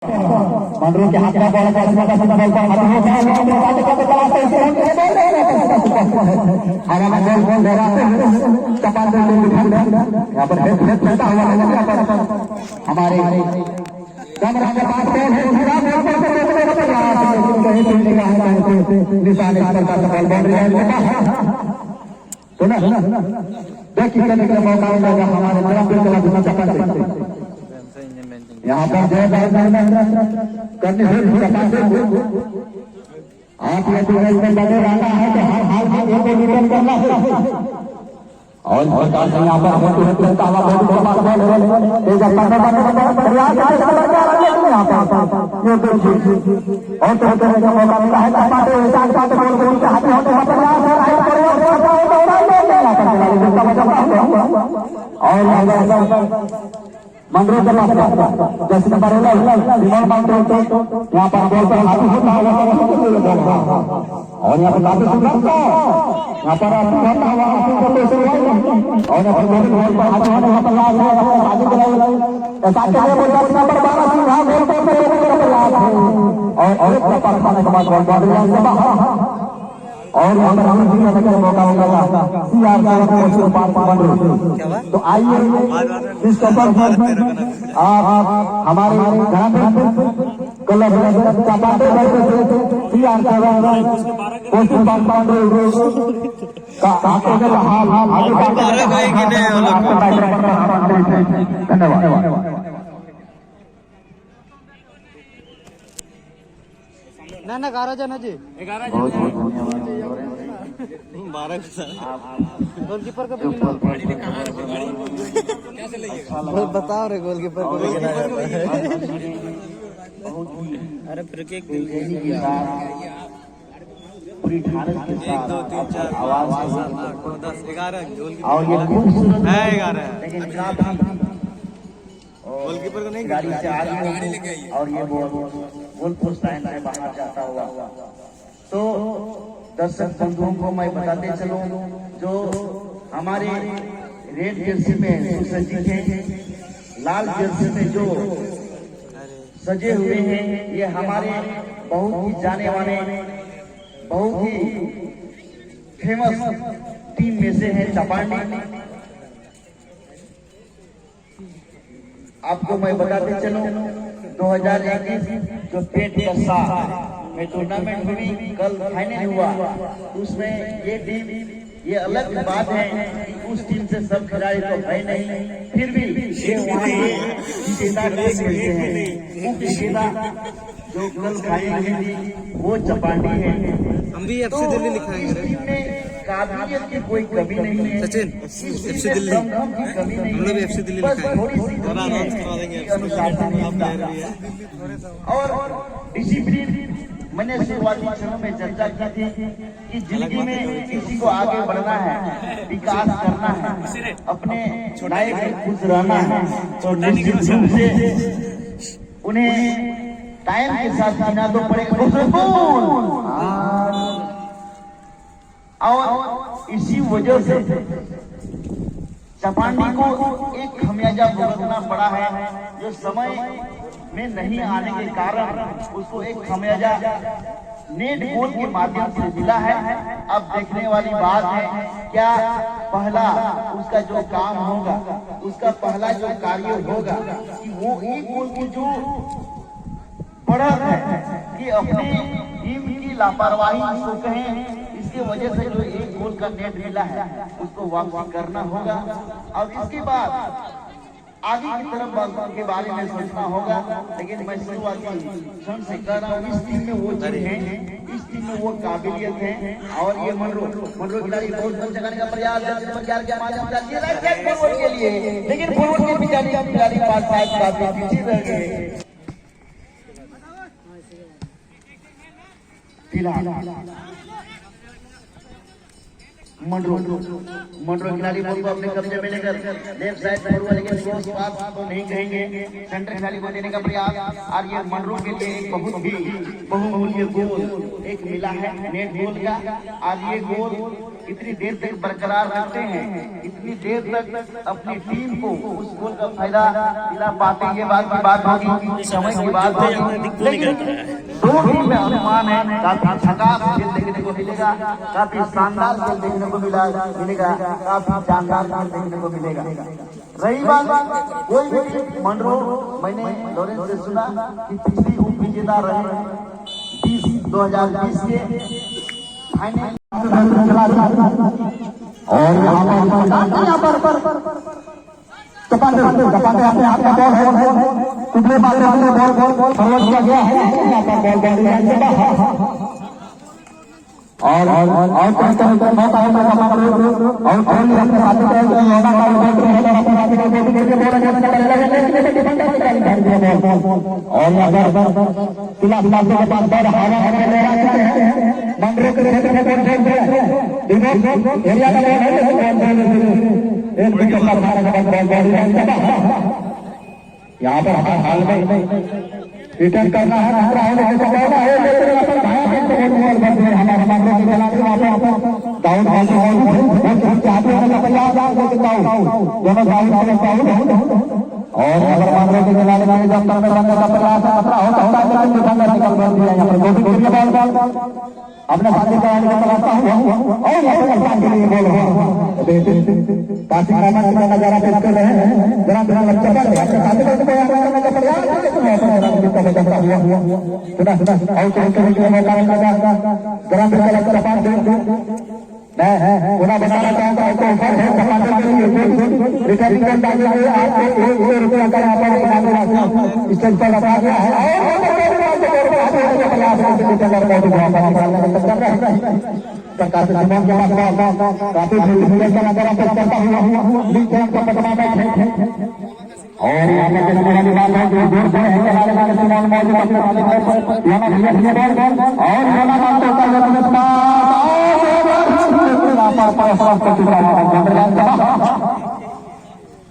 मंडरू के हाथ में बॉल का बॉल का बॉल का हाथ में हमारा गोल गोल दे रहा है चपाल से यहां पर हेड चलता हुआ हमारे कैमरा के पास निशान तो ना देखिए करने का मौका मिलेगा हमारे बड़ा चपाल यहाँ पर जो करने आप ये इसमें लगे रहना है कि हर हाल में एक रिटर्न करना है और प्रकार से यहाँ पर हमें तुरंत करता हुआ और तो करने का मौका मिला है मंडरू के पास दस नंबर यहाँ पर बॉल पर हाथ होता है और यहाँ पर काफी सुंदर यहाँ पर और बॉल पर हाथ होने और मौका होगा तो आइए इस आप हमारे धन्यवाद ना 11 जन जी 11 गोलकीपर का बताओ रे गोलकीपर को अरे फिर एक पूरी ढाल के साथ 1 2 3 4 आवाज 10 11 और ये खूबसूरत है 11 लेकिन काफी गोलकीपर को नहीं गाड़ी से आगे और ये गोल पोस्ट लाइन से बाहर जाता हुआ तो दर्शक बंधुओं को मैं बताते चलूं जो हमारे रेड जर्सी में सुसज्जित हैं लाल जर्सी में जो सजे हुए हैं ये हमारे बहुत ही जाने वाले बहुत ही फेमस टीम में से है चपांडी। आपको मैं बताते चलूं 2021 जो पेट कस्सा में टूर्नामेंट हुई कल फाइनल हुआ उसमें ये टीम ये अलग बात है कि उस टीम से सब खिलाड़ी तो है नहीं फिर भी ये विजेता जो कल फाइनल हुई वो चपांडी है। हम भी एफसी दिल्ली लिखाएंगे काबिलियत की कोई कमी नहीं है सचिन एफसी दिल्ली हम लोग एफसी दिल्ली और डिसिप्लिन मैंने शुरुआती क्षणों में चर्चा की थी कि जिंदगी में किसी को आगे बढ़ना है विकास करना है अपने लाइफ में खुश रहना है तो निश्चित रूप से उन्हें टाइम के साथ जीना तो पड़ेगा और इसी वजह से चपांडी को एक खमियाजा भुगतना पड़ा है जो समय में नहीं आने के कारण उसको एक खमियाजा नेट गोल के माध्यम से मिला है। अब देखने वाली बात है क्या पहला उसका जो काम होगा उसका पहला जो कार्य होगा कि वो एक गोल की जो बढ़त है कि अपनी टीम की लापरवाही इसको कहें इसके वजह से जो एक गोल का नेट मिला है उसको वापसी करना होगा और इसके बाद आगे की तरफ बढ़ने के बारे में सोचना होगा। लेकिन मैं शुरुआती क्षण से कह रहा हूँ इस टीम में वो चीज है इस टीम में वो काबिलियत है और ये मंडरू खिलाड़ी बहुत बल जगाने का प्रयास के माध्यम से के लिए लेकिन फॉरवर्ड के खिलाड़ी पास काफी पीछे रह गए। मंडरू खिलाड़ी बॉल को अपने कब्जे में लेकर लेफ्ट साइड फॉरवर्ड लेकिन क्रॉस पास तो नहीं कहेंगे सेंटर खिलाड़ी को देने का प्रयास और ये मंडरू के लिए एक बहुत ही बहुमूल्य गोल एक मिला है नेट गोल का और ये गोल इतनी देर तक बरकरार रखते हैं, इतनी देर तक अपनी टीम को उस गोल का फायदा दिला पाते हैं, ये बात की बात होगी, समय की बात होगी। लेकिन दो टीम में अनुमान है काफी झकास खेल देखने को मिलेगा, काफी शानदार खेल देखने को मिलेगा, काफी शानदार खेल देखने को मिलेगा। रही बात कोई भी मंडरो, मैंने लॉरेंस से सुना कि पिछली उप विजेता रहे 2020 के फाइनल और यहाँ पर चपाते अपने हाथ का बॉल है, कुबले मारे हमने बॉल फॉरवर्ड किया गया है, यहाँ पर बॉल और कहते हैं कि मौका है और कोहली अपने साथी का योगा का और यहाँ पर खिलाफ के पास बॉल हवा ले रहा है, मंडरे के क्षेत्र में बॉल एरिया का एक विकेट का बॉल यहाँ पर हाल में रिटर्न करना है, दूसरा होने से पहला है हमारे मामले के खिलाफ दाऊद और अगर मामले के खिलाफ का प्रयास अपने साथी का चलाता हूँ और काफी नजारा पेश कर रहे हैं, जरा पुनः बताना चाहूँगा रिटर्निंग ₹1 का स्टेज पर रखा गया है काफी और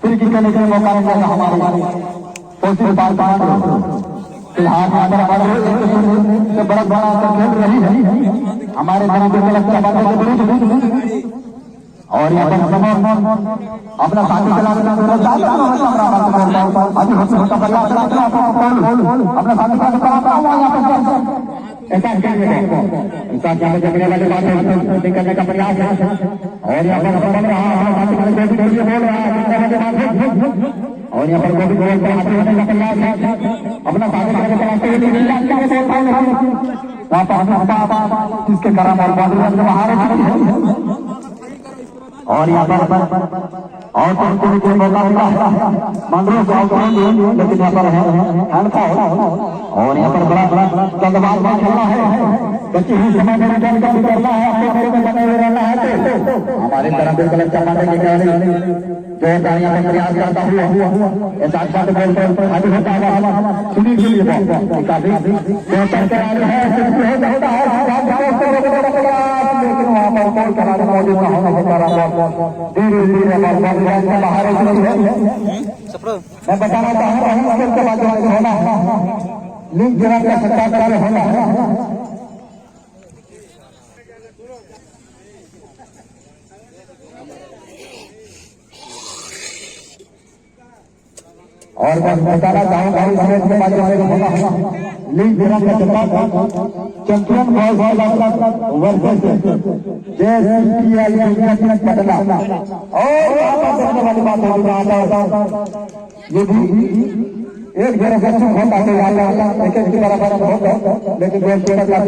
फिर करने के मौका मिलेगा हमारे कोशिश फिलहाल बड़ा बड़ा खेल रही है हमारे और यहाँ पर अपना साथी चलाने अपना साथी जगने वाली बात करने का प्रयास है और यहाँ पर बोल रहा और यहाँ पर बोलने का प्रयास है अपना साथी जिसके कारण और यहाँ पर और कोई मौका मिला मंडरों से लेकिन यहाँ पर है और यहाँ पर बड़ा गेंदबाज में खेलना है, बच्चे ही समय में रिटर्न का भी करना है, अपने घरों में बने हुए रहना है। तो हमारे तरफ बिल्कुल चपाने के कारण जो यहाँ पर प्रयास करता हुआ ऐसा अच्छा तो बोलते आगे होता है सुनी के लिए काफी लेकिन वहाँ पर कौन खिलाड़ी मौजूद न होना होता धीरे धीरे बाहर मैं बताना चाहूँगा के बाद होना लिंक गिरा का सत्ता होना है और मैं बताना चाहूँगा के माध्यम से होना लीग गिरा का सत्ता चैंपियन पटना और वाली बात ये भी एक जरा होता है लेकिन के साथ करना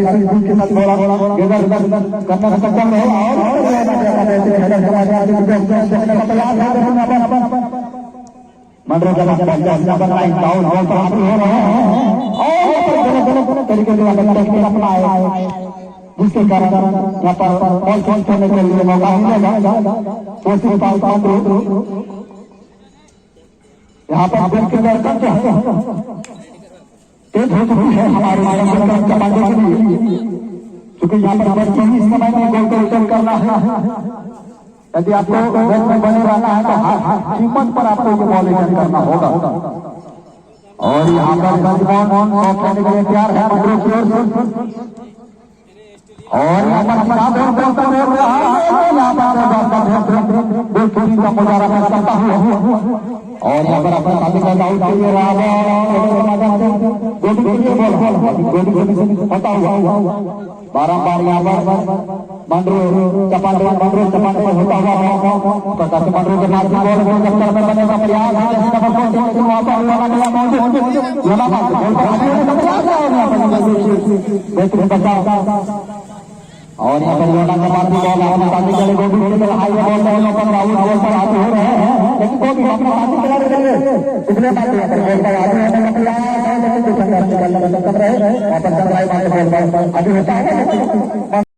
सक्षम तरीके से अपना जिसके कारण यहाँ पर बॉल चेंज करने के लिए मौका मिलेगा यहाँ पर गेम के अंदर तेज हो चुकी है हमारे चपाने के लिए, क्योंकि यहाँ पर 24 समय में गोल को रिटर्न करना है। यदि आपको गेम में बने रहना है तो कीमत पर आपको बॉल रिटर्न करना होगा। और यहाँ पर खेलने के लिए तैयार है और यहाँ पर साथ में बोलता है यहाँ पर बेखुदी का मुजाहरा करता हूँ और यहाँ पर अपना शादी का दाऊद के लिए गोदी के लिए बोल होता हुआ बारम्बार यहाँ पर मंडरू चपाटे पर होता हुआ प्रकाश मंडरू के माध्यम बोल जब तक बनेगा प्रयास और यहाँ पर योना के बाद भी बॉल अपने साथी खिलाड़ी गोभी के हाई में बॉल नहीं पर राहुल बॉल पर आते हो रहे हैं लेकिन गोभी अपने साथी खिलाड़ी के लिए पिछले बार बॉल पर आते हैं अभी होता है